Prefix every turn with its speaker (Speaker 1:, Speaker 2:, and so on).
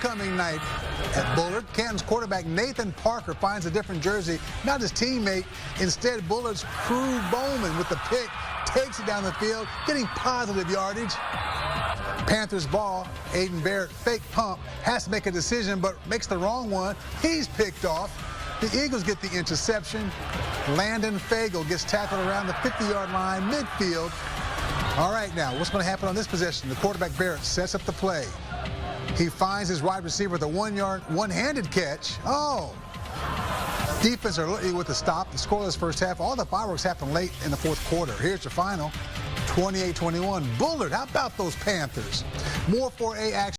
Speaker 1: homecoming night at Bullard. Canton's quarterback Nathan Parker finds a different jersey, not his teammate. Instead, Bullard's Crew Bowman with the pick takes it down the field, getting positive yardage. Panthers ball. Aiden Barrett fake pump, has to make a decision, but makes the wrong one. He's picked off. The Eagles get the interception. Landon Fagel gets tackled around the 50-yard line, midfield. All right, now, what's going to happen on this possession? The quarterback Barrett sets up the play. He finds his wide receiver with a one-handed catch. Oh! Defense are looking with the stop. The scoreless first half. All the fireworks happen late in the fourth quarter. Here's your final, 28-21. Bullard, how about those Panthers? More 4A action.